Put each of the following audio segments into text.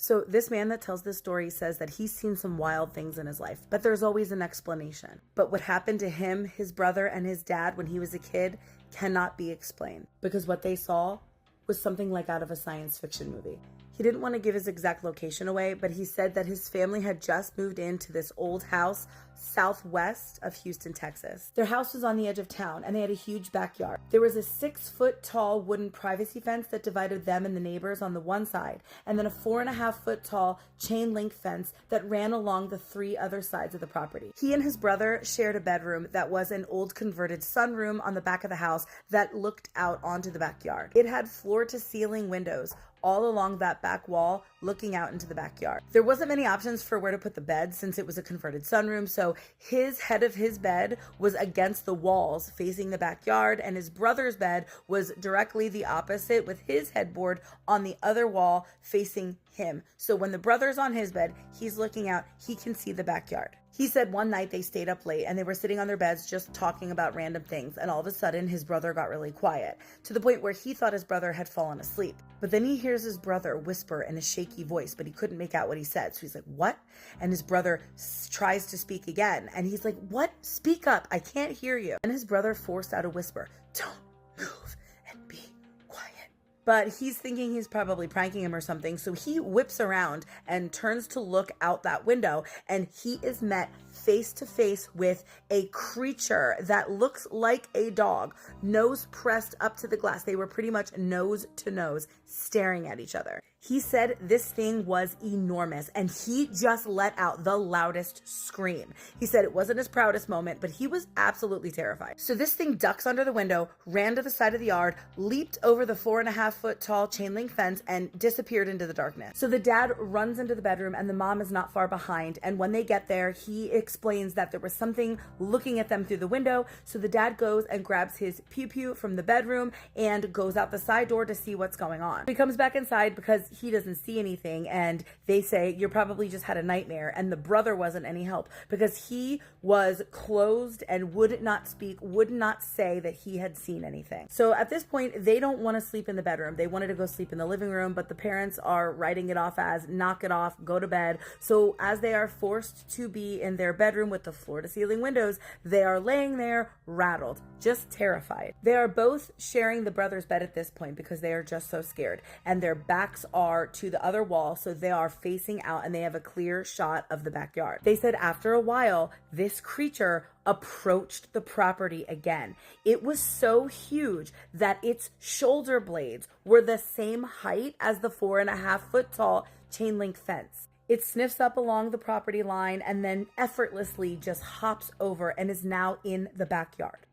So this man that tells this story says that he's seen some wild things in his life, but there's always an explanation. But what happened to him, his brother, and his dad when he was a kid cannot be explained, because what they saw was something like out of a science fiction movie. He didn't want to give his exact location away, but he said that his family had just moved into this old house southwest of Houston, Texas. Their house was on the edge of town, and they had a huge backyard. There was a 6-foot-tall wooden privacy fence that divided them and the neighbors on the one side, and then a 4.5-foot-tall chain link fence that ran along the 3 other sides of the property. He and his brother shared a bedroom that was an old converted sunroom on the back of the house that looked out onto the backyard. It had floor-to-ceiling windows all along that back wall looking out into the backyard. There wasn't many options for where to put the bed since it was a converted sunroom, so his head of his bed was against the walls facing the backyard, and his brother's bed was directly the opposite with his headboard on the other wall facing him. So when the brother's on his bed, he's looking out, he can see the backyard. He said one night they stayed up late and they were sitting on their beds just talking about random things, and all of a sudden his brother got really quiet to the point where he thought his brother had fallen asleep. But then he hears his brother whisper in a shaky voice, but he couldn't make out what he said. So he's like, "What?" And his brother tries to speak again, and he's like, "What? Speak up, I can't hear you." And his brother forced out a whisper, "Don't move and be quiet." But he's thinking he's probably pranking him or something, so he whips around and turns to look out that window, and he is met face to face with a creature that looks like a dog, nose pressed up to the glass. They were pretty much nose to nose staring at each other. He said this thing was enormous, and he just let out the loudest scream. He said it wasn't his proudest moment, but he was absolutely terrified. So this thing ducks under the window, ran to the side of the yard, leaped over the 4.5-foot tall chain link fence, and disappeared into the darkness. So the dad runs into the bedroom, and the mom is not far behind. And when they get there, he explains that there was something looking at them through the window. So the dad goes and grabs his pew-pew from the bedroom and goes out the side door to see what's going on. He comes back inside because he doesn't see anything, and they say, "You probably just had a nightmare." And the brother wasn't any help because he was closed and would not speak, would not say that he had seen anything. So at this point, they don't want to sleep in the bedroom. They wanted to go sleep in the living room, but the parents are writing it off as knock it off, go to bed. So as they are forced to be in their bedroom with the floor to ceiling windows, they are laying there rattled, just terrified. They are both sharing the brother's bed at this point because they are just so scared, and their backs are to the other wall, so they are facing out and they have a clear shot of the backyard. They said after a while, this creature approached the property again. It was so huge that its shoulder blades were the same height as the 4.5-foot tall chain link fence. It sniffs up along the property line and then effortlessly just hops over and is now in the backyard.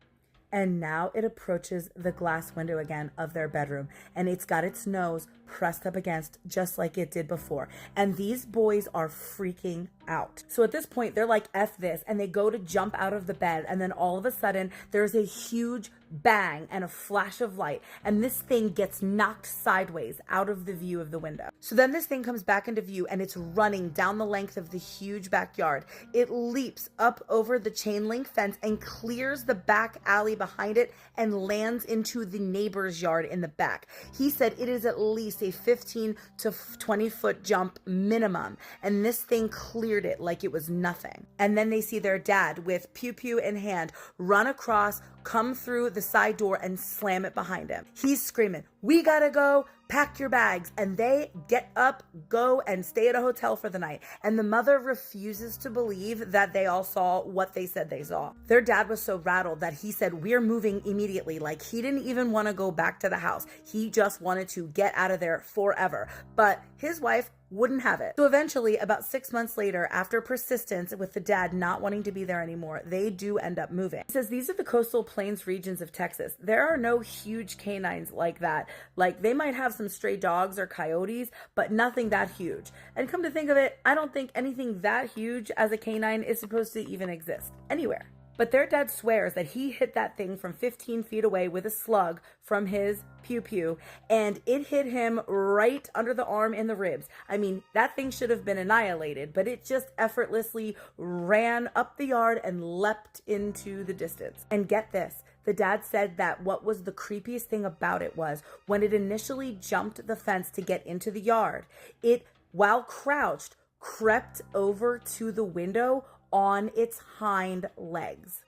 And now it approaches the glass window again of their bedroom, and it's got its nose pressed up against just like it did before. And these boys are freaking out. So at this point, they're like, "F this," and they go to jump out of the bed, and then all of a sudden, there's a huge bang and a flash of light, and this thing gets knocked sideways out of the view of the window. So then this thing comes back into view, and it's running down the length of the huge backyard. It leaps up over the chain link fence and clears the back alley behind it and lands into the neighbor's yard in the back. He said it is at least a 15 to 20 foot jump minimum, and this thing cleared it like it was nothing. And then they see their dad with pew-pew in hand run across, come through the side door and slam it behind him. He's screaming, "We gotta go, pack your bags." And they get up, go, and stay at a hotel for the night. And the mother refuses to believe that they all saw what they said they saw. Their dad was so rattled that he said, "We're moving immediately." Like, he didn't even want to go back to the house. He just wanted to get out of there forever. But his wife wouldn't have it. So eventually, about 6 months later, after persistence with the dad not wanting to be there anymore, they do end up moving. He says these are the coastal plains regions of Texas. There are no huge canines like that. Like, they might have some stray dogs or coyotes, but nothing that huge. And come to think of it, I don't think anything that huge as a canine is supposed to even exist anywhere. But their dad swears that he hit that thing from 15 feet away with a slug from his pew-pew, and it hit him right under the arm in the ribs. I mean, that thing should have been annihilated, but it just effortlessly ran up the yard and leapt into the distance. And get this, the dad said that what was the creepiest thing about it was when it initially jumped the fence to get into the yard, it while crouched, crept over to the window on its hind legs.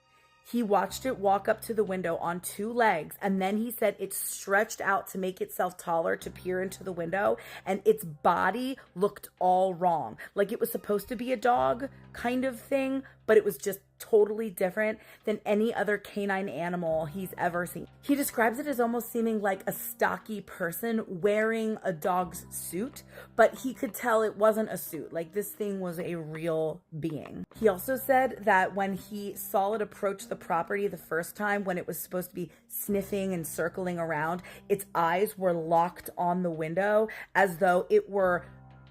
He watched it walk up to the window on 2 legs, and then he said it stretched out to make itself taller to peer into the window, and its body looked all wrong. Like it was supposed to be a dog kind of thing, but it was just totally different than any other canine animal he's ever seen. He describes it as almost seeming like a stocky person wearing a dog's suit, but he could tell it wasn't a suit. Like this thing was a real being. He also said that when he saw it approach the property the first time, when it was supposed to be sniffing and circling around, its eyes were locked on the window as though it were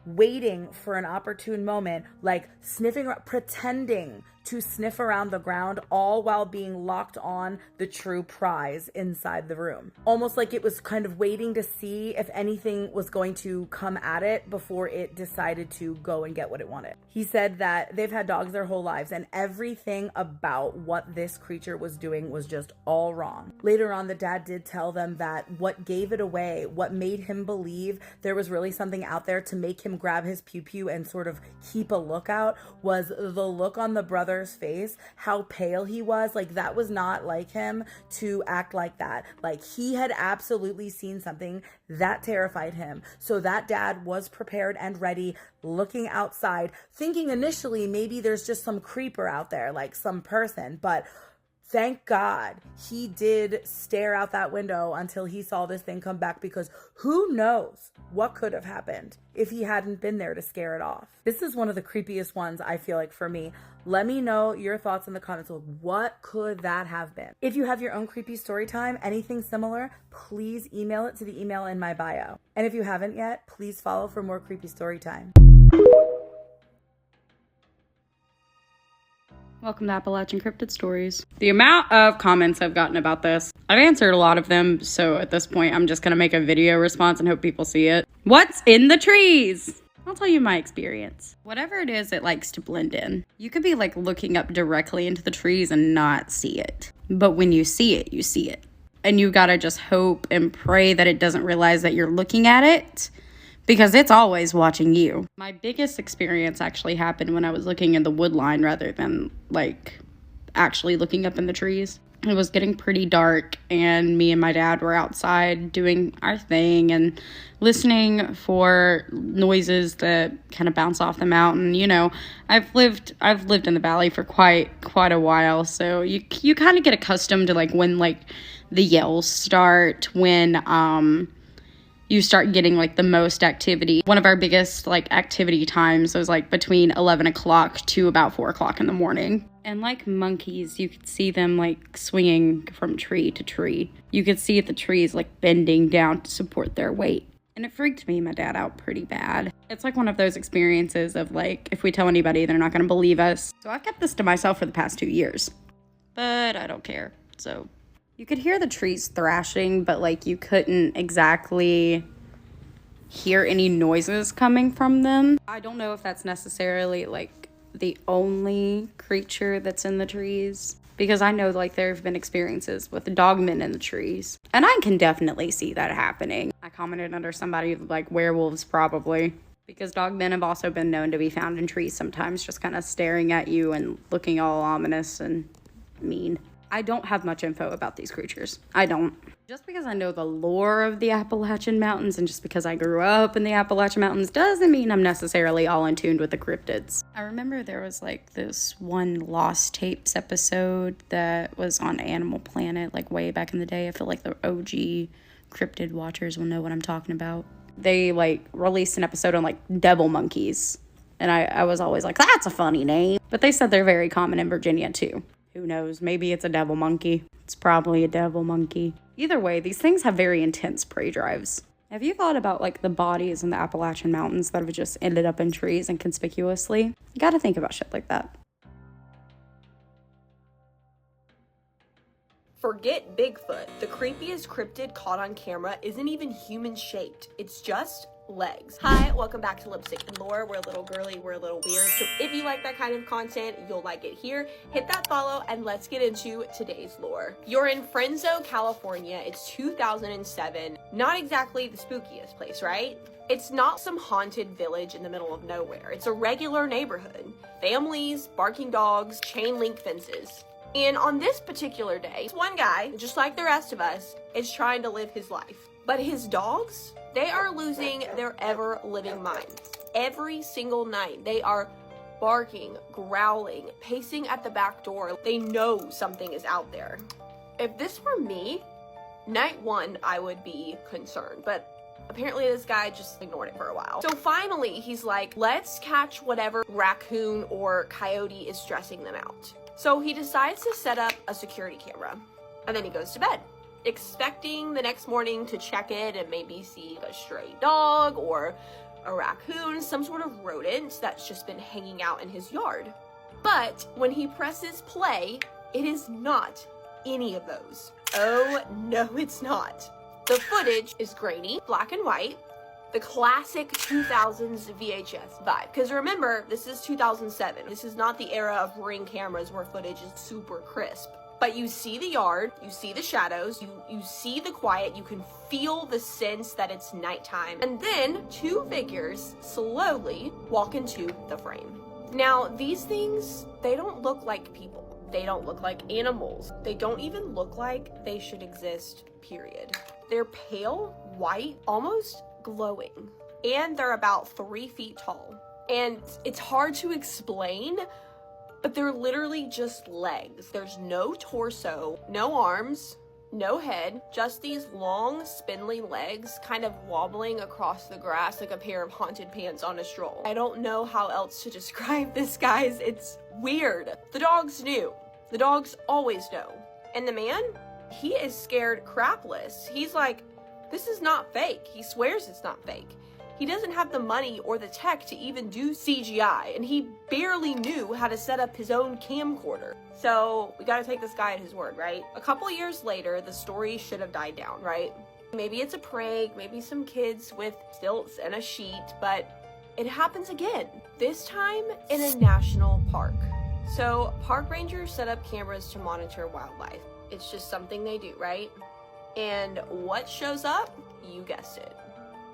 waiting for an opportune moment, like sniffing, pretending to sniff around the ground, all while being locked on the true prize inside the room. Almost like it was kind of waiting to see if anything was going to come at it before it decided to go and get what it wanted. He said that they've had dogs their whole lives, and everything about what this creature was doing was just all wrong. Later on, the dad did tell them that what gave it away, what made him believe there was really something out there to make him grab his pew-pew and sort of keep a lookout, was the look on the brother's face, how pale he was. Like that was not like him to act like that. Like he had absolutely seen something that terrified him. So that dad was prepared and ready, looking outside, thinking initially maybe there's just some creeper out there, like some person, but thank God he did stare out that window until he saw this thing come back, because who knows what could have happened if he hadn't been there to scare it off. This is one of the creepiest ones, I feel like, for me. Let me know your thoughts in the comments. What could that have been? If you have your own creepy story time, anything similar, please email it to the email in my bio. And if you haven't yet, please follow for more creepy story time. Welcome to Appalachian Cryptid Stories. The amount of comments I've gotten about this, I've answered a lot of them, so at this point I'm just gonna make a video response and hope people see it. What's in the trees? I'll tell you my experience. Whatever it is, it likes to blend in. You could be like looking up directly into the trees and not see it. But when you see it, you see it. And you gotta just hope and pray that it doesn't realize that you're looking at it, because it's always watching you. My biggest experience actually happened when I was looking in the wood line rather than like actually looking up in the trees. It was getting pretty dark, and me and my dad were outside doing our thing and listening for noises that kind of bounce off the mountain. You know, I've lived in the valley for quite a while, so you kind of get accustomed to like when like the yells start, when you start getting like the most activity. One of our biggest like activity times was like between 11 o'clock to about 4 o'clock in the morning. And like monkeys, you could see them like swinging from tree to tree. You could see the trees like bending down to support their weight. And it freaked me and my dad out pretty bad. It's like one of those experiences of like, if we tell anybody, they're not gonna believe us. So I've kept this to myself for the past 2 years. But I don't care, so. You could hear the trees thrashing, but like you couldn't exactly hear any noises coming from them. I don't know if that's necessarily like the only creature that's in the trees, because I know like there have been experiences with dogmen in the trees, and I can definitely see that happening. I commented under somebody like werewolves probably, because dogmen have also been known to be found in trees sometimes, just kind of staring at you and looking all ominous and mean. I don't have much info about these creatures. I don't. Just because I know the lore of the Appalachian Mountains and just because I grew up in the Appalachian Mountains doesn't mean I'm necessarily all in tune with the cryptids. I remember there was like this one Lost Tapes episode that was on Animal Planet like way back in the day. I feel like the OG cryptid watchers will know what I'm talking about. They like released an episode on like devil monkeys. And I was always like, that's a funny name. But they said they're very common in Virginia too. Who knows? Maybe it's a devil monkey. It's probably a devil monkey. Either way, these things have very intense prey drives. Have you thought about like the bodies in the Appalachian Mountains that have just ended up in trees inconspicuously? You gotta think about shit like that. Forget Bigfoot. The creepiest cryptid caught on camera isn't even human-shaped. It's just legs. Hi, welcome back to Lipstick and Lore. We're a little girly, we're a little weird. So if you like that kind of content, you'll like it here. Hit that follow and let's get into today's lore. You're in Fresno, California. It's 2007. Not exactly the spookiest place, right? It's not some haunted village in the middle of nowhere. It's a regular neighborhood. Families, barking dogs, chain link fences. And on this particular day, one guy, just like the rest of us, is trying to live his life. But his dogs, they are losing their ever-living minds. Every single night, they are barking, growling, pacing at the back door. They know something is out there. If this were me, night one, I would be concerned. But apparently this guy just ignored it for a while. So finally, he's like, let's catch whatever raccoon or coyote is stressing them out. So he decides to set up a security camera, and then he goes to bed, expecting the next morning to check it and maybe see a stray dog or a raccoon, some sort of rodent that's just been hanging out in his yard. But when he presses play, it is not any of those. Oh, no, it's not. The footage is grainy, black and white, the classic 2000s VHS vibe. Because remember, this is 2007. This is not the era of Ring cameras where footage is super crisp. But you see the yard, you see the shadows, you see the quiet, you can feel the sense that it's nighttime. And then two figures slowly walk into the frame. Now, these things, they don't look like people. They don't look like animals. They don't even look like they should exist, period. They're pale, white, almost glowing. And they're about 3 feet tall. And it's hard to explain, but they're literally just legs. There's no torso, no arms, no head, just these long, spindly legs kind of wobbling across the grass like a pair of haunted pants on a stroll. I don't know how else to describe this, guys. It's weird. The dogs knew. The dogs always know. And the man, he is scared crapless. He's like, this is not fake. He swears it's not fake. He doesn't have the money or the tech to even do CGI, and he barely knew how to set up his own camcorder. So we gotta take this guy at his word, right? A couple years later, the story should have died down, right? Maybe it's a prank, maybe some kids with stilts and a sheet, but it happens again. This time in a national park. So park rangers set up cameras to monitor wildlife. It's just something they do, right? And what shows up? You guessed it.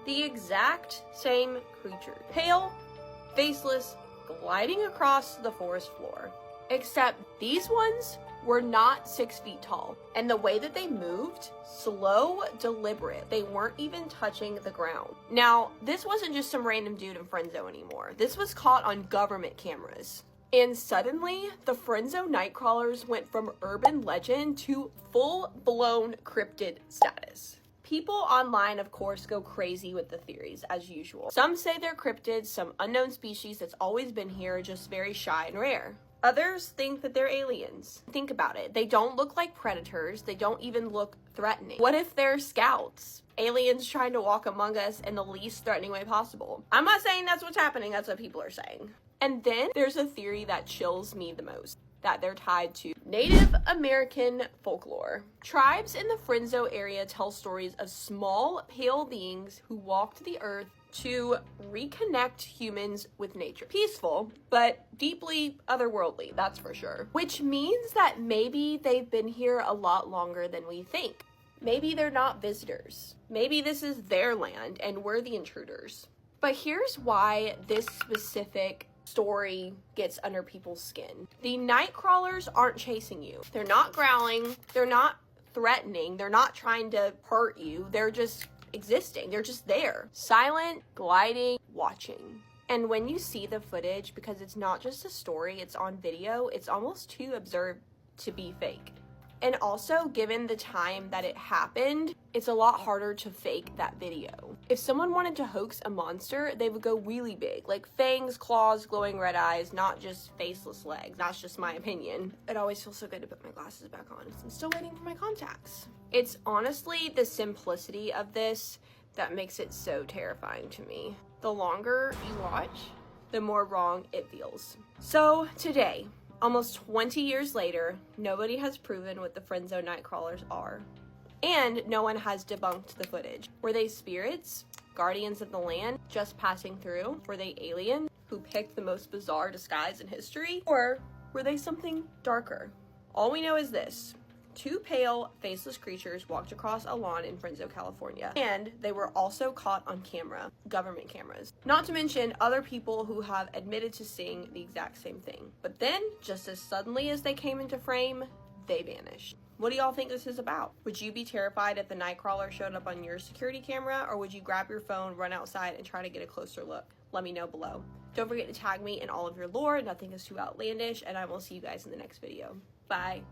The exact same creature. Pale, faceless, gliding across the forest floor. Except these ones were not 6 feet tall. And the way that they moved, slow, deliberate. They weren't even touching the ground. Now, this wasn't just some random dude in Fresno anymore. This was caught on government cameras. And suddenly, the Fresno Nightcrawlers went from urban legend to full-blown cryptid status. People online, of course, go crazy with the theories, as usual. Some say they're cryptids, some unknown species that's always been here, just very shy and rare. Others think that they're aliens. Think about it. They don't look like predators. They don't even look threatening. What if they're scouts? Aliens trying to walk among us in the least threatening way possible. I'm not saying that's what's happening. That's what people are saying. And then there's a theory that chills me the most, that they're tied to Native American folklore. Tribes in the Fresno area tell stories of small, pale beings who walked the earth to reconnect humans with nature. Peaceful, but deeply otherworldly, that's for sure. Which means that maybe they've been here a lot longer than we think. Maybe they're not visitors. Maybe this is their land and we're the intruders. But here's why this specific story gets under people's skin. The Nightcrawlers aren't chasing you. They're not growling. They're not threatening. They're not trying to hurt you. They're just existing. They're just there. Silent, gliding, watching. And when you see the footage, because it's not just a story, it's on video, it's almost too absurd to be fake. And also, given the time that it happened, it's a lot harder to fake that video. If someone wanted to hoax a monster, they would go really big, like fangs, claws, glowing red eyes, not just faceless legs. That's just my opinion. It always feels so good to put my glasses back on. I'm still waiting for my contacts. It's honestly the simplicity of this that makes it so terrifying to me. The longer you watch, the more wrong it feels. So today, almost 20 years later, nobody has proven what the Fresno Nightcrawlers are. And no one has debunked the footage. Were they spirits? Guardians of the land just passing through? Were they alien who picked the most bizarre disguise in history? Or were they something darker? All we know is this. 2 pale, faceless creatures walked across a lawn in Fresno, California, and they were also caught on camera, government cameras. Not to mention other people who have admitted to seeing the exact same thing. But then, just as suddenly as they came into frame, they vanished. What do y'all think this is about? Would you be terrified if the Nightcrawler showed up on your security camera, or would you grab your phone, run outside, and try to get a closer look? Let me know below. Don't forget to tag me in all of your lore. Nothing is too outlandish, and I will see you guys in the next video. Bye.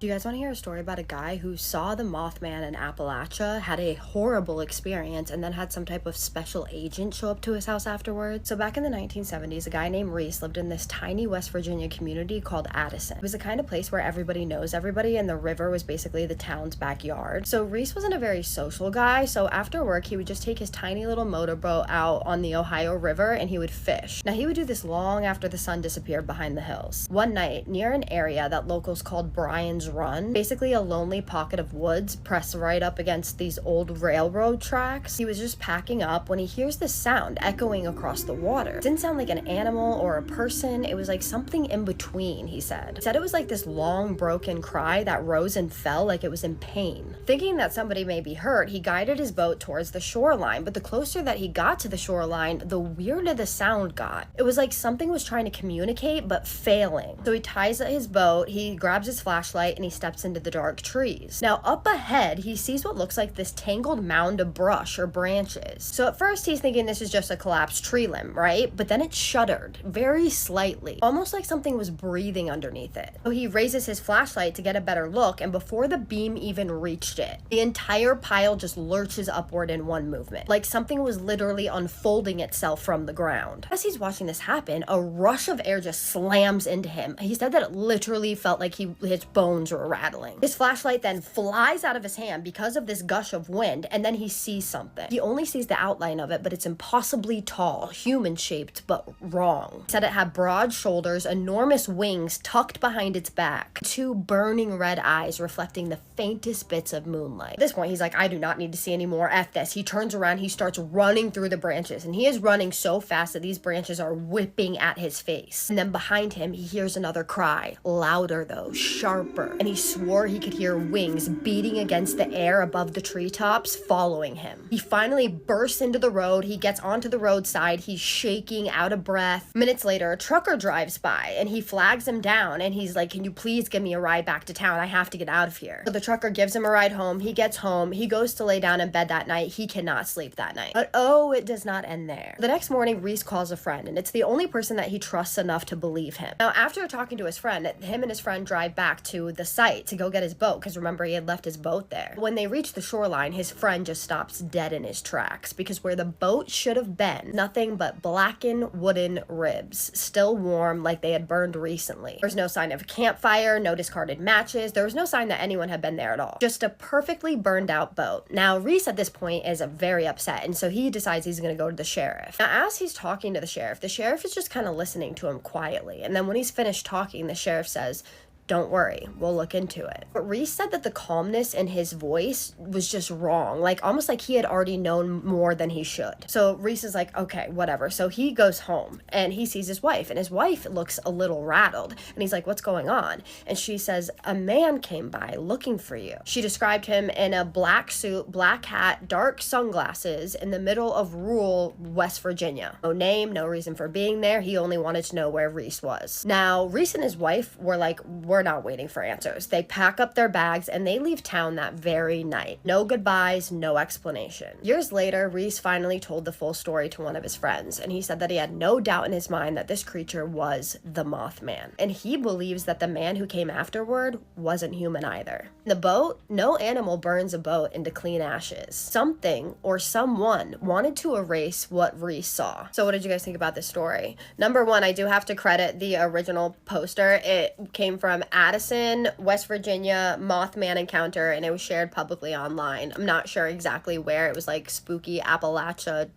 Do you guys want to hear a story about a guy who saw the Mothman in Appalachia, had a horrible experience, and then had some type of special agent show up to his house afterwards? So back in the 1970s, a guy named Reese lived in this tiny West Virginia community called Addison. It was the kind of place where everybody knows everybody, and the river was basically the town's backyard. So Reese wasn't a very social guy, so after work, he would just take his tiny little motorboat out on the Ohio River and he would fish. Now, he would do this long after the sun disappeared behind the hills. One night, near an area that locals called Brian's Run, basically a lonely pocket of woods pressed right up against these old railroad tracks, he was just packing up when he hears this sound echoing across the water. It didn't sound like an animal or a person, it was like something in between, he said. He said it was like this long broken cry that rose and fell like it was in pain. Thinking that somebody may be hurt, he guided his boat towards the shoreline, but the closer that he got to the shoreline, the weirder the sound got. It was like something was trying to communicate but failing. So he ties his boat, he grabs his flashlight, and he steps into the dark trees. Now up ahead, he sees what looks like this tangled mound of brush or branches. So at first he's thinking this is just a collapsed tree limb, right? But then it shuddered very slightly, almost like something was breathing underneath it. So he raises his flashlight to get a better look, and before the beam even reached it, the entire pile just lurches upward in one movement, like something was literally unfolding itself from the ground. As he's watching this happen, a rush of air just slams into him. He said that it literally felt like his bones were rattling. His flashlight then flies out of his hand because of this gush of wind, and then he sees something. He only sees the outline of it, but it's impossibly tall, human-shaped, but wrong. He said it had broad shoulders, enormous wings tucked behind its back, 2 burning red eyes reflecting the faintest bits of moonlight. At this point, he's like, I do not need to see any more. F this. He turns around, he starts running through the branches, and he is running so fast that these branches are whipping at his face. And then behind him, he hears another cry, louder though, sharper, and he swore he could hear wings beating against the air above the treetops following him. He finally bursts into the road. He gets onto the roadside. He's shaking, out of breath. Minutes later, a trucker drives by and he flags him down and he's like, can you please give me a ride back to town? I have to get out of here. So the trucker gives him a ride home. He gets home. He goes to lay down in bed that night. He cannot sleep that night. But oh, it does not end there. The next morning, Reese calls a friend, and it's the only person that he trusts enough to believe him. Now, after talking to his friend, him and his friend drive back to the site to go get his boat, because remember, he had left his boat there. When they reach the shoreline, his friend just stops dead in his tracks, because where the boat should have been, nothing but blackened wooden ribs, still warm like they had burned recently. There's no sign of a campfire, no discarded matches. There was no sign that anyone had been there at all. Just a perfectly burned out boat. Now, Reese at this point is very upset, and so he decides he's going to go to the sheriff. Now, as he's talking to the sheriff is just kind of listening to him quietly, and then when he's finished talking, the sheriff says, don't worry, we'll look into it. But Reese said that the calmness in his voice was just wrong, like almost like he had already known more than he should. So Reese is like, okay, whatever. So he goes home and he sees his wife, and his wife looks a little rattled, and he's like, what's going on? And she says, a man came by looking for you. She described him in a black suit, black hat, dark sunglasses in the middle of rural West Virginia. No name, no reason for being there. He only wanted to know where Reese was. Now, Reese and his wife were like, we're not waiting for answers. They pack up their bags and they leave town that very night. No goodbyes, no explanation. Years later, Reese finally told the full story to one of his friends, and he said that he had no doubt in his mind that this creature was the Mothman. And he believes that the man who came afterward wasn't human either. The boat, no animal burns a boat into clean ashes. Something or someone wanted to erase what Reese saw. So what did you guys think about this story? Number one, I do have to credit the original poster. It came from Addison, West Virginia, Mothman encounter, and it was shared publicly online. I'm not sure exactly where. It was like spooky Appalachia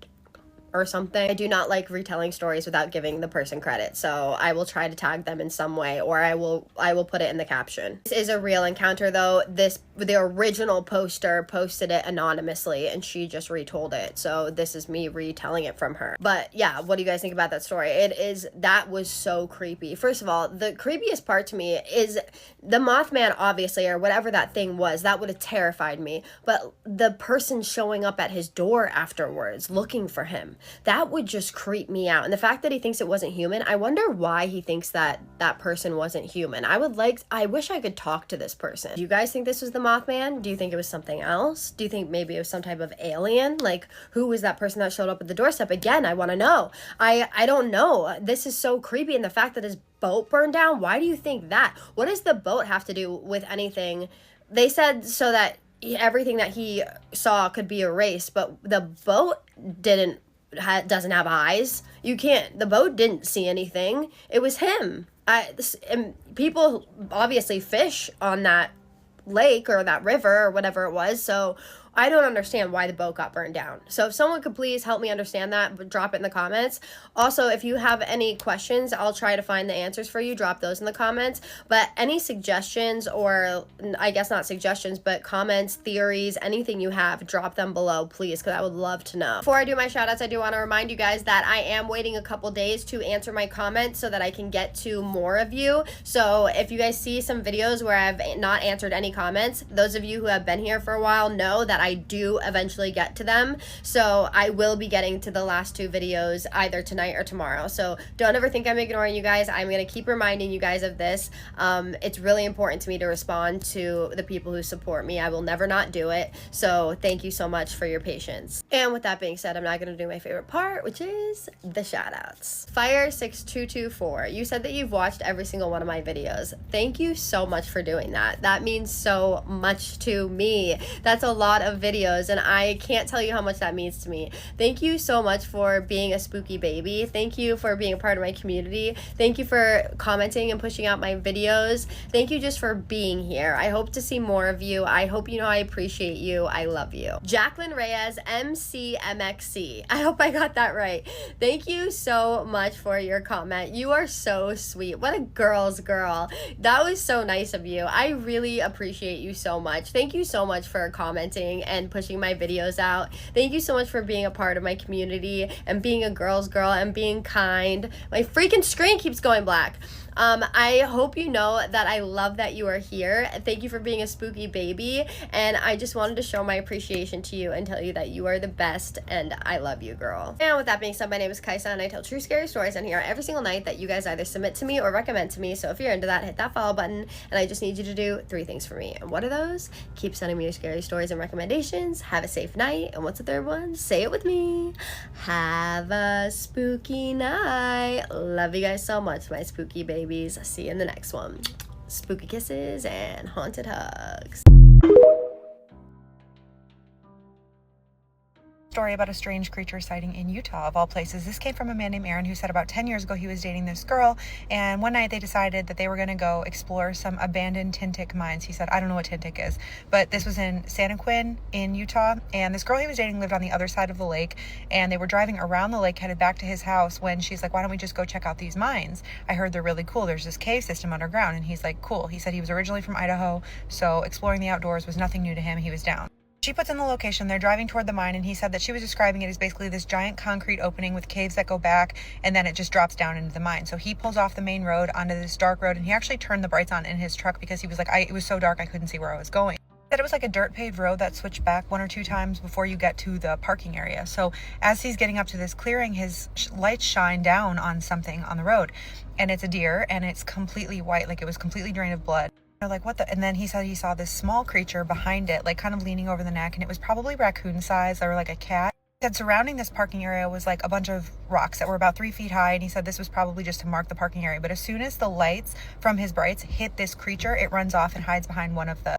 or something. I do not like retelling stories without giving the person credit, so I will try to tag them in some way, or I will put it in the caption. This is a real encounter though. The original poster posted it anonymously and she just retold it, so this is me retelling it from her. But yeah, what do you guys think about that story? That was so creepy. First of all, the creepiest part to me is the Mothman, obviously, or whatever that thing was. That would have terrified me, but the person showing up at his door afterwards looking for him, that would just creep me out. And the fact that he thinks it wasn't human, I wonder why he thinks that that person wasn't human. I wish I could talk to this person. Do you guys think this was the Mothman? Do you think it was something else? Do you think maybe it was some type of alien? Like, who was that person that showed up at the doorstep? Again, I want to know. I don't know. This is so creepy. And the fact that his boat burned down, why do you think that? What does the boat have to do with anything? They said so that everything that he saw could be erased, but the boat doesn't have eyes. The boat didn't see anything. It was him. And people obviously fish on that lake or that river or whatever it was, so I don't understand why the boat got burned down. So if someone could please help me understand that, but drop it in the comments. Also, if you have any questions, I'll try to find the answers for you. Drop those in the comments. But any suggestions, or I guess not suggestions, but comments, theories, anything you have, drop them below, please, because I would love to know. Before I do my shoutouts, I do want to remind you guys that I am waiting a couple days to answer my comments so that I can get to more of you. So if you guys see some videos where I've not answered any comments, those of you who have been here for a while know that I do eventually get to them. So I will be getting to the last 2 videos either tonight or tomorrow. So don't ever think I'm ignoring you guys. I'm going to keep reminding you guys of this. It's really important to me to respond to the people who support me. I will never not do it. So thank you so much for your patience. And with that being said, I'm not going to do my favorite part, which is the shoutouts. Fire6224, you said that you've watched every single one of my videos. Thank you so much for doing that. That means so much to me. That's a lot of videos, and I can't tell you how much that means to me. Thank you so much for being a spooky baby. Thank you for being a part of my community. Thank you for commenting and pushing out my videos. Thank you just for being here. I hope to see more of you. I hope you know I appreciate you. I love you. Jacqueline Reyes, MCMXC. I hope I got that right. Thank you so much for your comment. You are so sweet. What a girl's girl. That was so nice of you. I really appreciate you so much. Thank you so much for commenting and pushing my videos out. Thank you so much for being a part of my community and being a girl's girl and being kind. My freaking screen keeps going black. I hope you know that I love that you are here. Thank you for being a spooky baby, and I just wanted to show my appreciation to you and tell you that you are the best, and I love you, girl. And with that being said, my name is Kajsa, and I tell true scary stories on here every single night that you guys either submit to me or recommend to me. So if you're into that, hit that follow button, and I just need you to do 3 things for me. And what are those? Keep sending me your scary stories and recommendations. Have a safe night. And what's the third one? Say it with me. Have a spooky night. Love you guys so much, my spooky babies. See you in the next one. Spooky kisses and haunted hugs. Story about a strange creature sighting in Utah, of all places. This came from a man named Aaron, who said about 10 years ago he was dating this girl, and one night they decided that they were going to go explore some abandoned Tintic mines. He said, I don't know what Tintic is, but this was in Santaquin in Utah, and this girl he was dating lived on the other side of the lake, and they were driving around the lake headed back to his house when she's like, why don't we just go check out these mines? I heard they're really cool. There's this cave system underground. And he's like, cool. He said he was originally from Idaho, so exploring the outdoors was nothing new to him. He was down. She puts in the location. They're driving toward the mine, and he said that she was describing it as basically this giant concrete opening with caves that go back, and then it just drops down into the mine. So he pulls off the main road onto this dark road, and he actually turned the brights on in his truck because he was like, it was so dark I couldn't see where I was going. He said it was like a dirt paved road that switched back 1 or 2 times before you get to the parking area. So as he's getting up to this clearing, his lights shine down on something on the road, and it's a deer, and it's completely white, like it was completely drained of blood. They're like, what the? And then he said he saw this small creature behind it, like kind of leaning over the neck, and it was probably raccoon size or like a cat. He said surrounding this parking area was like a bunch of rocks that were about 3 feet high, and he said this was probably just to mark the parking area. But as soon as the lights from his brights hit this creature, it runs off and hides behind one of the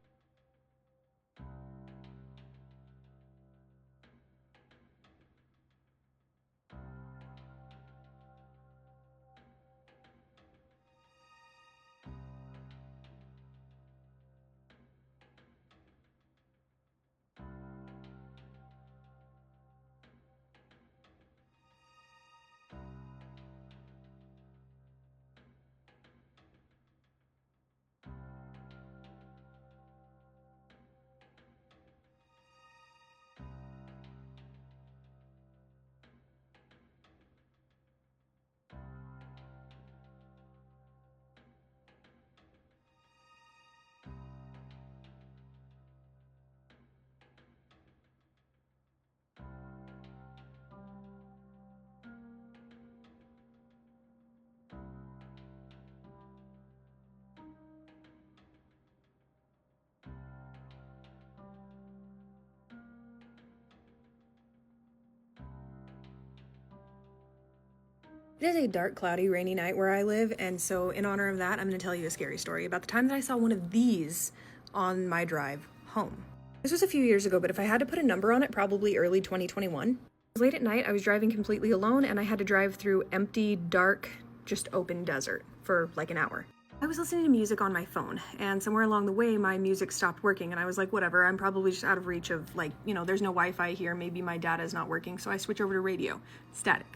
It is a dark, cloudy, rainy night where I live, and so in honor of that, I'm going to tell you a scary story about the time that I saw one of these on my drive home. This was a few years ago, but if I had to put a number on it, probably early 2021. It was late at night, I was driving completely alone, and I had to drive through empty, dark, just open desert for like an hour. I was listening to music on my phone, and somewhere along the way, my music stopped working, and I was like, whatever, I'm probably just out of reach of, like, you know, there's no Wi-Fi here, maybe my data is not working, so I switch over to radio. Static.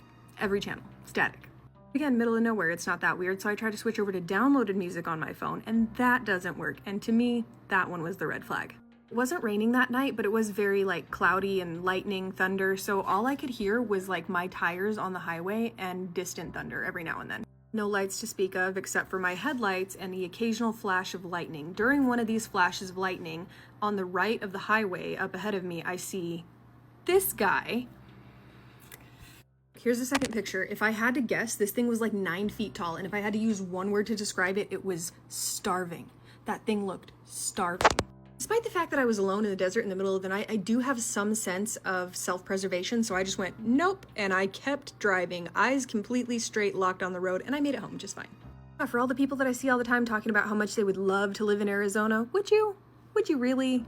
Every channel. Static. Again, middle of nowhere, it's not that weird, so I tried to switch over to downloaded music on my phone, and that doesn't work, and to me, that one was the red flag. It wasn't raining that night, but it was very, like, cloudy and lightning, thunder, so all I could hear was, like, my tires on the highway and distant thunder every now and then. No lights to speak of except for my headlights and the occasional flash of lightning. During one of these flashes of lightning, on the right of the highway up ahead of me, I see this guy. Here's the second picture. If I had to guess, this thing was like 9 feet tall, and if I had to use one word to describe it, it was starving. That thing looked starving. Despite the fact that I was alone in the desert in the middle of the night, I do have some sense of self-preservation, so I just went, nope, and I kept driving, eyes completely straight, locked on the road, and I made it home just fine. For all the people that I see all the time talking about how much they would love to live in Arizona, would you? Would you really?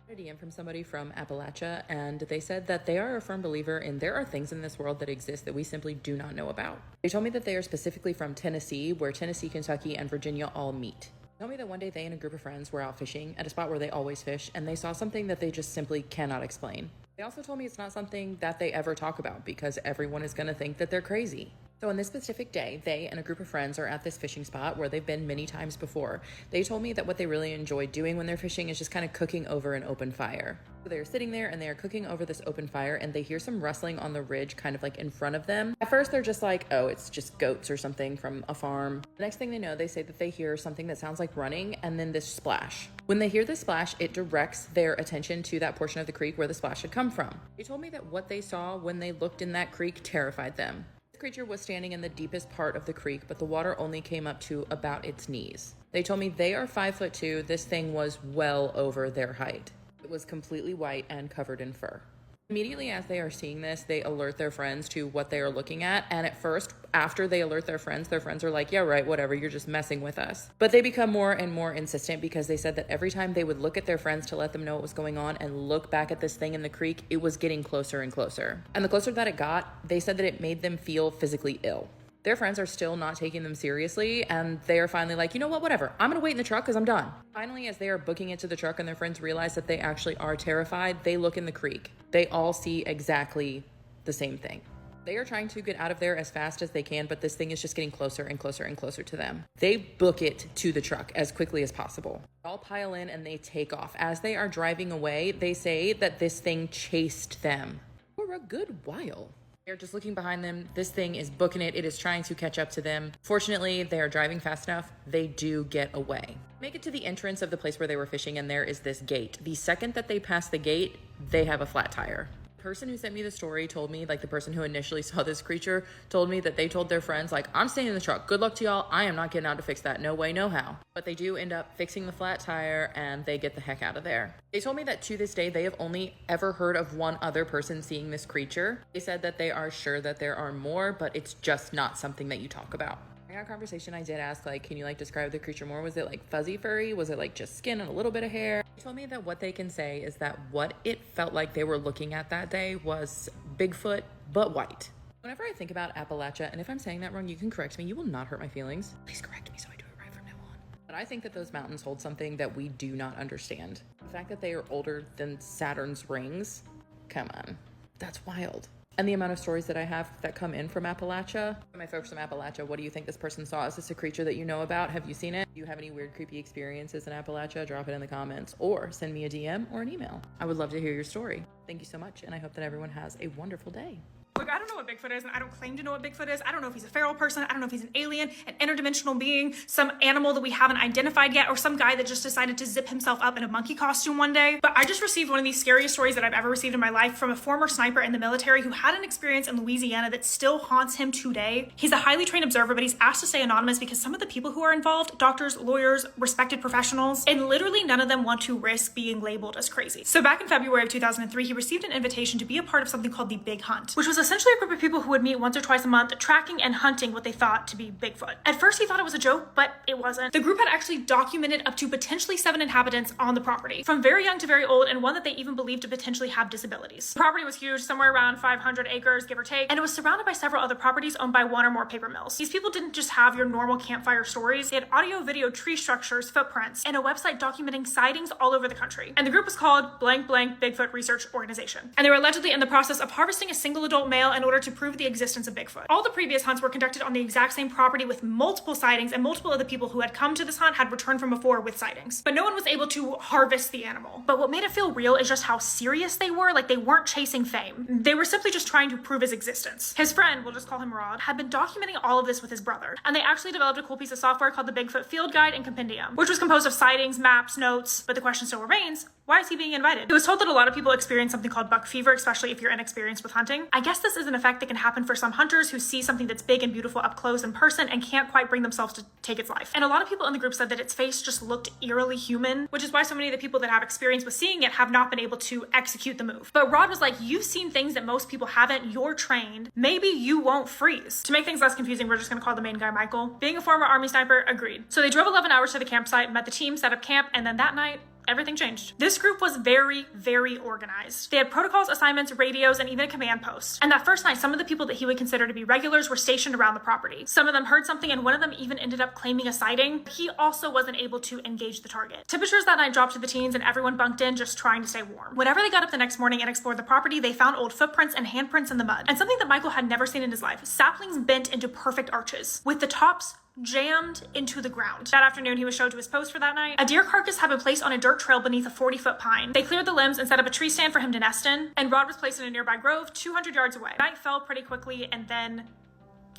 A DM from somebody from Appalachia, and they said that they are a firm believer in there are things in this world that exist that we simply do not know about. They told me that they are specifically from Tennessee, where Tennessee, Kentucky, and Virginia all meet. They told me that one day they and a group of friends were out fishing at a spot where they always fish, and they saw something that they just simply cannot explain. They also told me it's not something that they ever talk about because everyone is going to think that they're crazy. So on this specific day, they and a group of friends are at this fishing spot where they've been many times before. They told me that what they really enjoy doing when they're fishing is just kind of cooking over an open fire. So they're sitting there and they are cooking over this open fire, and they hear some rustling on the ridge kind of like in front of them. At first they're just like, oh, it's just goats or something from a farm. The next thing they know, they say that they hear something that sounds like running and then this splash. When they hear this splash, it directs their attention to that portion of the creek where the splash had come from. They told me that what they saw when they looked in that creek terrified them. The creature was standing in the deepest part of the creek, but the water only came up to about its knees. They told me they are 5'2". This thing was well over their height. It was completely white and covered in fur. Immediately as they are seeing this, they alert their friends to what they are looking at. And at first, after they alert their friends are like, yeah, right, whatever, you're just messing with us. But they become more and more insistent because they said that every time they would look at their friends to let them know what was going on and look back at this thing in the creek, it was getting closer and closer. And the closer that it got, they said that it made them feel physically ill. Their friends are still not taking them seriously, and they are finally like, you know what, whatever. I'm gonna wait in the truck because I'm done. Finally, as they are booking it to the truck and their friends realize that they actually are terrified, they look in the creek. They all see exactly the same thing. They are trying to get out of there as fast as they can, but this thing is just getting closer and closer and closer to them. They book it to the truck as quickly as possible. They all pile in and they take off. As they are driving away, they say that this thing chased them for a good while. They're just looking behind them. This thing is booking it. It is trying to catch up to them. Fortunately, they are driving fast enough. They do get away. Make it to the entrance of the place where they were fishing, and there is this gate. The second that they pass the gate, they have a flat tire. The person who sent me the story told me, like the person who initially saw this creature told me that they told their friends, like, I'm staying in the truck. Good luck to y'all. I am not getting out to fix that. No way, no how. But they do end up fixing the flat tire and they get the heck out of there. They told me that to this day, they have only ever heard of one other person seeing this creature. They said that they are sure that there are more, but it's just not something that you talk about. During our conversation, I did ask, like, can you like describe the creature more? Was it like fuzzy furry? Was it like just skin and a little bit of hair? They told me that what they can say is that what it felt like they were looking at that day was Bigfoot, but white. Whenever I think about Appalachia, and if I'm saying that wrong, you can correct me. You will not hurt my feelings. Please correct me so I do it right from now on. But I think that those mountains hold something that we do not understand. The fact that they are older than Saturn's rings, come on, that's wild. And the amount of stories that I have that come in from Appalachia. My folks from Appalachia, what do you think this person saw? Is this a creature that you know about? Have you seen it? Do you have any weird, creepy experiences in Appalachia? Drop it in the comments or send me a DM or an email. I would love to hear your story. Thank you so much, and I hope that everyone has a wonderful day. Look, I don't know what Bigfoot is, and I don't claim to know what Bigfoot is. I don't know if he's a feral person. I don't know if he's an alien, an interdimensional being, some animal that we haven't identified yet, or some guy that just decided to zip himself up in a monkey costume one day. But I just received one of these scariest stories that I've ever received in my life from a former sniper in the military who had an experience in Louisiana that still haunts him today. He's a highly trained observer, but he's asked to stay anonymous because some of the people who are involved, doctors, lawyers, respected professionals, and literally none of them want to risk being labeled as crazy. So back in February of 2003, he received an invitation to be a part of something called the Big Hunt, which was a essentially a group of people who would meet once or twice a month, tracking and hunting what they thought to be Bigfoot. At first, he thought it was a joke, but it wasn't. The group had actually documented up to potentially 7 inhabitants on the property, from very young to very old, and one that they even believed to potentially have disabilities. The property was huge, somewhere around 500 acres, give or take, and it was surrounded by several other properties owned by 1 or more paper mills. These people didn't just have your normal campfire stories. They had audio, video, tree structures, footprints, and a website documenting sightings all over the country. And the group was called blank blank Bigfoot Research Organization. And they were allegedly in the process of harvesting a single adult male in order to prove the existence of Bigfoot. All the previous hunts were conducted on the exact same property with multiple sightings, and multiple of the people who had come to this hunt had returned from before with sightings. But no one was able to harvest the animal. But what made it feel real is just how serious they were. Like, they weren't chasing fame. They were simply just trying to prove his existence. His friend, we'll just call him Rod, had been documenting all of this with his brother. And they actually developed a cool piece of software called the Bigfoot Field Guide and Compendium, which was composed of sightings, maps, notes. But the question still remains, why is he being invited? He was told that a lot of people experience something called buck fever, especially if you're inexperienced with hunting. I guess this is an effect that can happen for some hunters who see something that's big and beautiful up close in person and can't quite bring themselves to take its life. And a lot of people in the group said that its face just looked eerily human, which is why so many of the people that have experience with seeing it have not been able to execute the move. But Rod was like, you've seen things that most people haven't, you're trained, maybe you won't freeze. To make things less confusing, we're just gonna call the main guy Michael. Being a former Army sniper, agreed. So they drove 11 hours to the campsite, met the team, set up camp, and then that night, everything changed. This group was very, very organized. They had protocols, assignments, radios, and even a command post. And that first night, some of the people that he would consider to be regulars were stationed around the property. Some of them heard something, and one of them even ended up claiming a sighting. He also wasn't able to engage the target. Temperatures that night dropped to the teens, and everyone bunked in, just trying to stay warm. Whenever they got up the next morning and explored the property, they found old footprints and handprints in the mud. And something that Michael had never seen in his life, saplings bent into perfect arches, with the tops jammed into the ground. That afternoon, he was showed to his post for that night. A deer carcass had been placed on a dirt trail beneath a 40-foot pine. They cleared the limbs and set up a tree stand for him to nest in, and Rod was placed in a nearby grove 200 yards away. Night fell pretty quickly, and then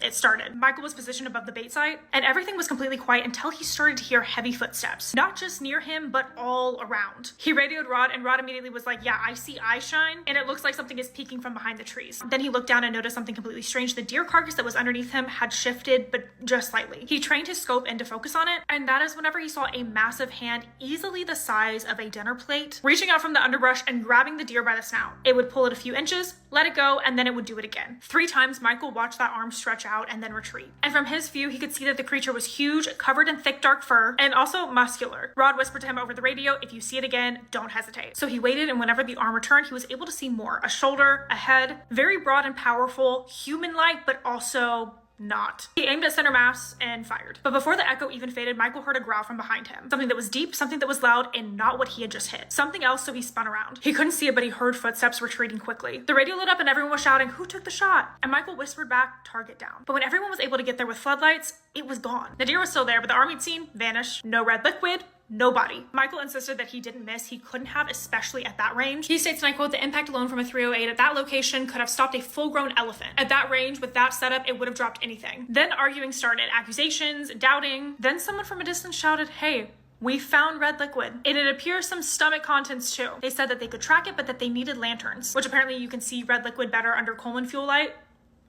it started. Michael was positioned above the bait site, and everything was completely quiet until he started to hear heavy footsteps. Not just near him, but all around. He radioed Rod, and Rod immediately was like, yeah, I see eye shine, and it looks like something is peeking from behind the trees. Then he looked down and noticed something completely strange. The deer carcass that was underneath him had shifted, but just slightly. He trained his scope in to focus on it, and that is whenever he saw a massive hand, easily the size of a dinner plate, reaching out from the underbrush and grabbing the deer by the snout. It would pull it a few inches, let it go, and then it would do it again. 3 times, Michael watched that arm stretch out and then retreat. And from his view, he could see that the creature was huge, covered in thick dark fur, and also muscular. Rod whispered to him over the radio, if you see it again, don't hesitate. So he waited, and whenever the arm returned, he was able to see more. A shoulder, a head, very broad and powerful, human-like, but also not. He aimed at center mass and fired. But before the echo even faded, Michael heard a growl from behind him. Something that was deep, something that was loud, and not what he had just hit. Something else, so he spun around. He couldn't see it, but he heard footsteps retreating quickly. The radio lit up and everyone was shouting, who took the shot? And Michael whispered back, target down. But when everyone was able to get there with floodlights, it was gone. The deer was still there, but the arm he'd seen vanished. No red liquid, no body. Michael insisted that he didn't miss. He couldn't have, especially at that range. He states, and I quote, the impact alone from a 308 at that location could have stopped a full-grown elephant. At that range, with that setup, it would have dropped anything. Then arguing started, accusations, doubting. Then someone from a distance shouted, hey, we found red liquid. And it appears some stomach contents too. They said that they could track it, but that they needed lanterns, which apparently you can see red liquid better under Coleman fuel light.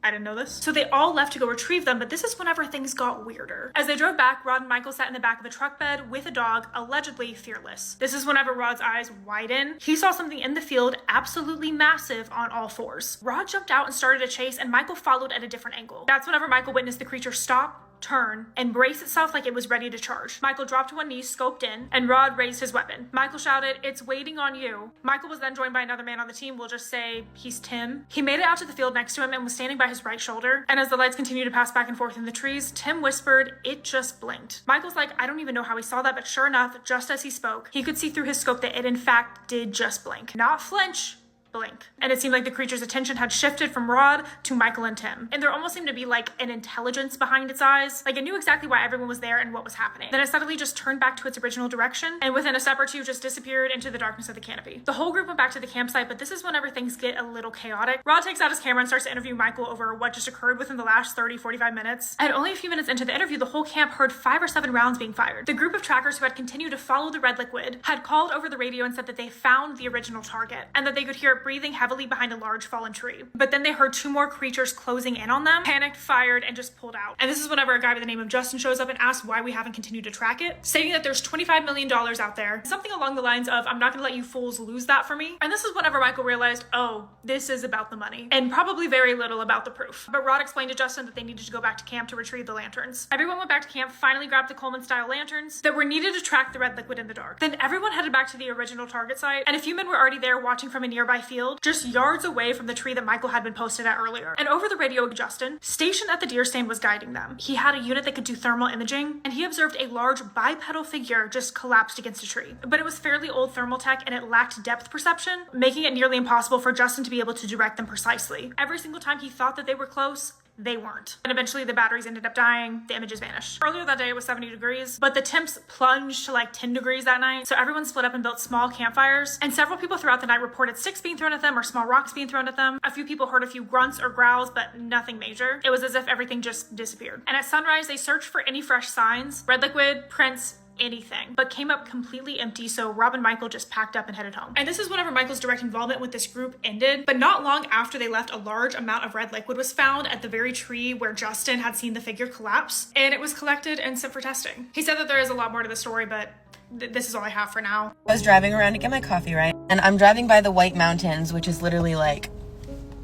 I didn't know this. So they all left to go retrieve them, but this is whenever things got weirder. As they drove back, Rod and Michael sat in the back of a truck bed with a dog, allegedly fearless. This is whenever Rod's eyes widened. He saw something in the field, absolutely massive, on all 4s. Rod jumped out and started a chase, and Michael followed at a different angle. That's whenever Michael witnessed the creature stop, turn, and brace itself like it was ready to charge. Michael dropped to one knee, scoped in, and Rod raised his weapon. Michael shouted, it's waiting on you. Michael was then joined by another man on the team. We'll just say he's Tim. He made it out to the field next to him and was standing by his right shoulder. And as the lights continued to pass back and forth in the trees, Tim whispered, it just blinked. Michael's like, I don't even know how he saw that, but sure enough, just as he spoke, he could see through his scope that it in fact did just blink. Not flinch, blink. And it seemed like the creature's attention had shifted from Rod to Michael and Tim. And there almost seemed to be like an intelligence behind its eyes. Like it knew exactly why everyone was there and what was happening. Then it suddenly just turned back to its original direction, and within a step or two just disappeared into the darkness of the canopy. The whole group went back to the campsite, but this is whenever things get a little chaotic. Rod takes out his camera and starts to interview Michael over what just occurred within the last 30-45 minutes. And only a few minutes into the interview, the whole camp heard 5 or 7 rounds being fired. The group of trackers who had continued to follow the red liquid had called over the radio and said that they found the original target, and that they could hear start breathing heavily behind a large fallen tree. But then they heard 2 more creatures closing in on them, panicked, fired, and just pulled out. And this is whenever a guy by the name of Justin shows up and asks why we haven't continued to track it, stating that there's $25 million out there. Something along the lines of, I'm not gonna let you fools lose that for me. And this is whenever Michael realized, oh, this is about the money, and probably very little about the proof. But Rod explained to Justin that they needed to go back to camp to retrieve the lanterns. Everyone went back to camp, finally grabbed the Coleman-style lanterns that were needed to track the red liquid in the dark. Then everyone headed back to the original target site, and a few men were already there watching from a nearby field, just yards away from the tree that Michael had been posted at earlier. And over the radio, Justin, stationed at the deer stand, was guiding them. He had a unit that could do thermal imaging, and he observed a large bipedal figure just collapsed against a tree. But it was fairly old thermal tech, and it lacked depth perception, making it nearly impossible for Justin to be able to direct them precisely. Every single time he thought that they were close, they weren't. And eventually the batteries ended up dying, the images vanished. Earlier that day it was 70 degrees, but the temps plunged to like 10 degrees that night, so everyone split up and built small campfires, and several people throughout the night reported sticks being thrown at them or small rocks being thrown at them. A few people heard a few grunts or growls, but nothing major. It was as if everything just disappeared. And at sunrise, they searched for any fresh signs, red liquid, prints, anything, but came up completely empty, so Rob and Michael just packed up and headed home. And this is whenever Michael's direct involvement with this group ended, but not long after they left, a large amount of red liquid was found at the very tree where Justin had seen the figure collapse, and it was collected and sent for testing. He said that there is a lot more to the story, but this is all I have for now. I was driving around to get my coffee, right? And I'm driving by the White Mountains, which is literally like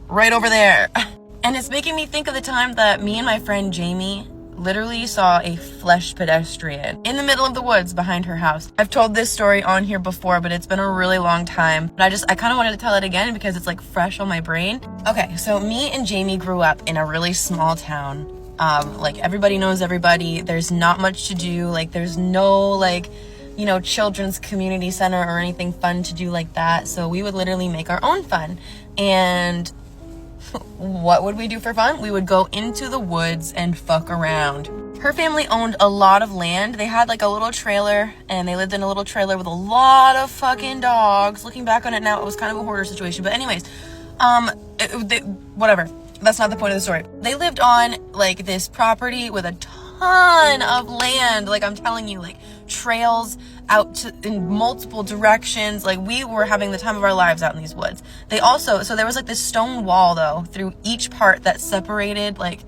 right over there. And it's making me think of the time that me and my friend Jamie literally saw a flesh pedestrian in the middle of the woods behind her house. I've told this story on here before, but it's been a really long time. But I kind of wanted to tell it again because it's like fresh on my brain. Okay, so me and Jamie grew up in a really small town. Like everybody knows everybody. There's not much to do. Like there's no like, you know, children's community center or anything fun to do like that. So we would literally make our own fun. And what would we do for fun? We would go into the woods and fuck around. Her family owned a lot of land. They had like a little trailer, and they lived in a little trailer with a lot of fucking dogs. Looking back on it now, it was kind of a hoarder situation. But anyways, whatever. That's not the point of the story. They lived on like this property with a ton of land. Like I'm telling you, like trails out in multiple directions. Like we were having the time of our lives out in these woods. So there was like this stone wall though through each part that separated like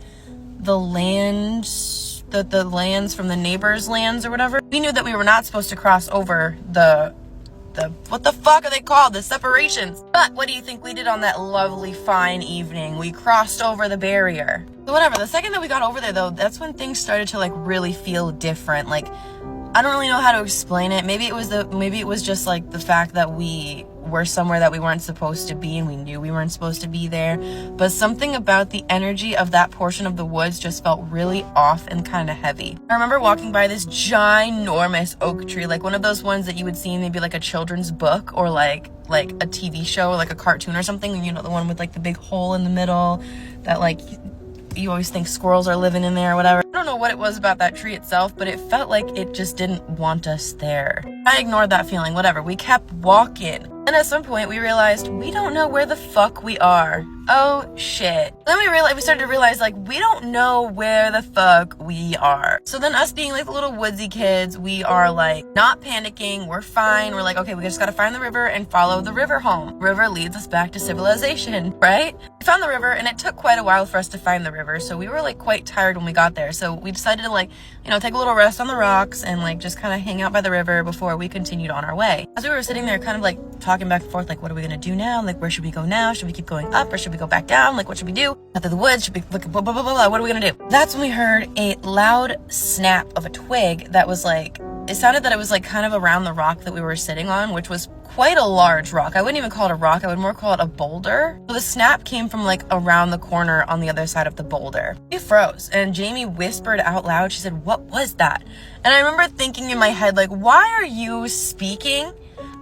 the lands from the neighbors' lands or whatever. We knew that we were not supposed to cross over the what the fuck are they called? The separations. But what do you think we did on that lovely fine evening? We crossed over the barrier. So whatever, the second that we got over there though, that's when things started to like really feel different. Like I don't really know how to explain it. Maybe it was just like the fact that we were somewhere that we weren't supposed to be and we knew we weren't supposed to be there. But something about the energy of that portion of the woods just felt really off and kind of heavy. I remember walking by this ginormous oak tree, like one of those ones that you would see in maybe like a children's book or like a TV show or like a cartoon or something. You know, the one with like the big hole in the middle that like you always think squirrels are living in there or whatever. I don't know what it was about that tree itself, but it felt like it just didn't want us there. I ignored that feeling, whatever. We kept walking. And at some point we realized we don't know where the fuck we are. Oh shit. Then we started to realize like we don't know where the fuck we are. So then us being like the little woodsy kids, we are like not panicking. We're fine. We're like, okay, we just gotta find the river and follow the river home. River leads us back to civilization, right? We found the river and it took quite a while for us to find the river. So we were like quite tired when we got there. So we decided to like, you know, take a little rest on the rocks and like just kind of hang out by the river before we continued on our way. As we were sitting there kind of like talking back and forth, like what are we gonna do now? Like where should we go now? Should we keep going up or should we go back down? Like what should we do? Out through the woods? Should we look blah, blah, blah, blah, what are we gonna do? That's when we heard a loud snap of a twig that was like, it sounded that it was like kind of around the rock that we were sitting on, which was quite a large rock. I wouldn't even call it a rock, I would more call it a boulder. So the snap came from like around the corner on the other side of the boulder. We froze and Jamie whispered out loud, she said, "What was that?" And I remember thinking in my head, like, why are you speaking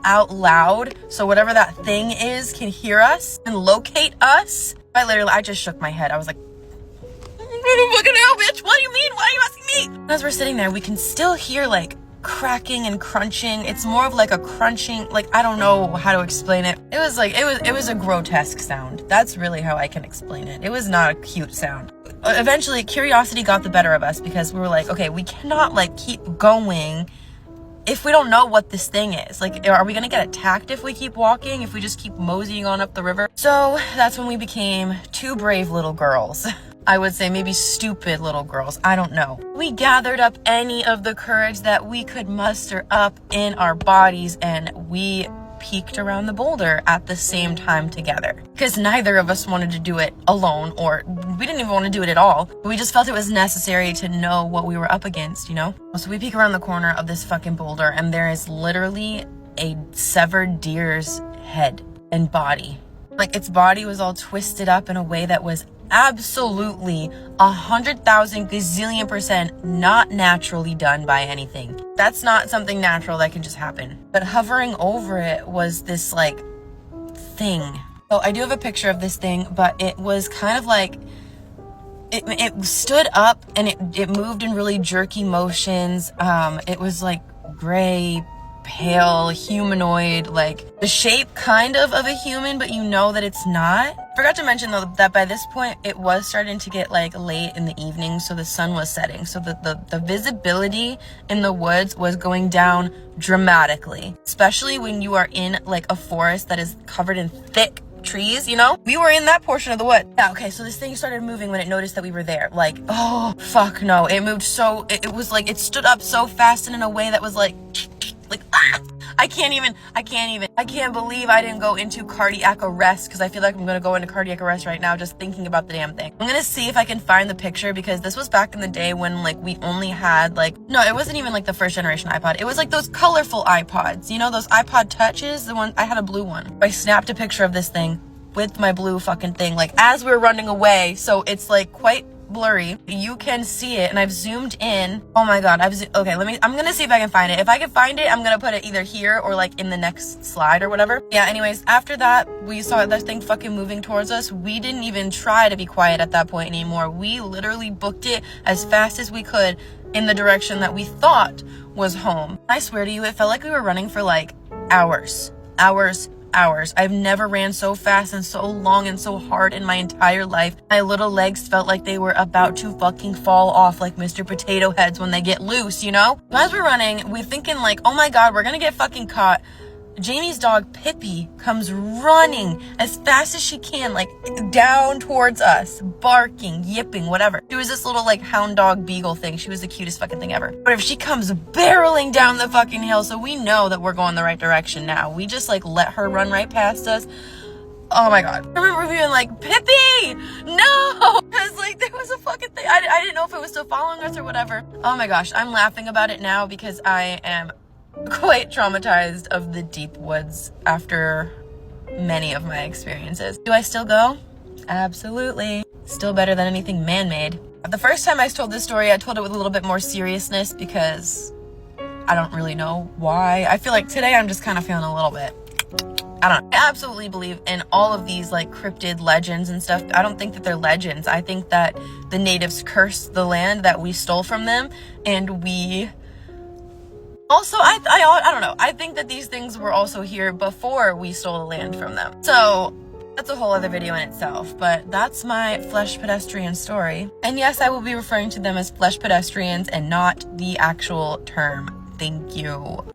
out loud so whatever that thing is can hear us and locate us? I just shook my head. I was like, I don't fucking know, bitch. What do you mean? Why are you asking me? And as we're sitting there, we can still hear like cracking and crunching. It's more of like a crunching, like I don't know how to explain it. It was like it was a grotesque sound. That's really how I can explain it. It was not a cute sound. Eventually curiosity got the better of us because we were like, okay, we cannot like keep going if we don't know what this thing is? Like, are we gonna get attacked if we keep walking, if we just keep moseying on up the river? So that's when we became two brave little girls. I would say maybe stupid little girls. I don't know. We gathered up any of the courage that we could muster up in our bodies, and we peeked around the boulder at the same time together, because neither of us wanted to do it alone, or we didn't even want to do it at all. We just felt it was necessary to know what we were up against, you know? So we peek around the corner of this fucking boulder, and there is literally a severed deer's head and body. Like, its body was all twisted up in a way that was absolutely 100,000 gazillion% not naturally done by anything. That's not something natural that can just happen. But hovering over it was this like thing. So I do have a picture of this thing, but it was kind of like it stood up and it moved in really jerky motions. It was like gray, pale, humanoid, like the shape kind of a human, but you know that it's not. Forgot to mention though that by this point it was starting to get like late in the evening, so the sun was setting, so the visibility in the woods was going down dramatically, especially when you are in like a forest that is covered in thick trees, you know? We were in that portion of the wood. Yeah, okay, so this thing started moving when it noticed that we were there. Like, oh fuck no, it moved so, it was like, it stood up so fast and in a way that was like ah! I can't believe I didn't go into cardiac arrest, because I feel like I'm gonna go into cardiac arrest right now just thinking about the damn thing. I'm gonna see if I can find the picture, because this was back in the day when like we only had like, no, it wasn't even like the first generation iPod. It was like those colorful iPods, you know, those iPod touches, the one, I had a blue one. I snapped a picture of this thing with my blue fucking thing, like as we were running away, so it's like quite blurry. You can see it, and I've zoomed in. Oh my god, okay, I'm gonna see if I can find it. If I can find it, I'm gonna put it either here or like in the next slide or whatever. Yeah, anyways, after that, we saw that thing fucking moving towards us. We didn't even try to be quiet at that point anymore. We literally booked it as fast as we could in the direction that we thought was home. I swear to you, it felt like we were running for like hours. I've never ran so fast and so long and so hard in my entire life. My little legs felt like they were about to fucking fall off like Mr. Potato Heads when they get loose, you know? As we're running, we're thinking like, oh my god, we're gonna get fucking caught. Jamie's dog, Pippi, comes running as fast as she can, like down towards us, barking, yipping, whatever. She was this little like hound dog beagle thing. She was the cutest fucking thing ever. But if she comes barreling down the fucking hill, so we know that we're going the right direction now. We just like let her run right past us. Oh my god. I remember being like, Pippi, no! Because like there was a fucking thing. I didn't know if it was still following us or whatever. Oh my gosh, I'm laughing about it now because I am quite traumatized of the deep woods after many of my experiences. Do I still go? Absolutely. Still better than anything man-made. The first time I told this story, I told it with a little bit more seriousness because I don't really know why. I feel like today I'm just kind of feeling a little bit, I don't know. I absolutely believe in all of these like cryptid legends and stuff. I don't think that they're legends. I think that the natives cursed the land that we stole from them, and we also, I don't know. I think that these things were also here before we stole the land from them. So that's a whole other video in itself, but that's my flesh pedestrian story. And yes, I will be referring to them as flesh pedestrians and not the actual term. Thank you.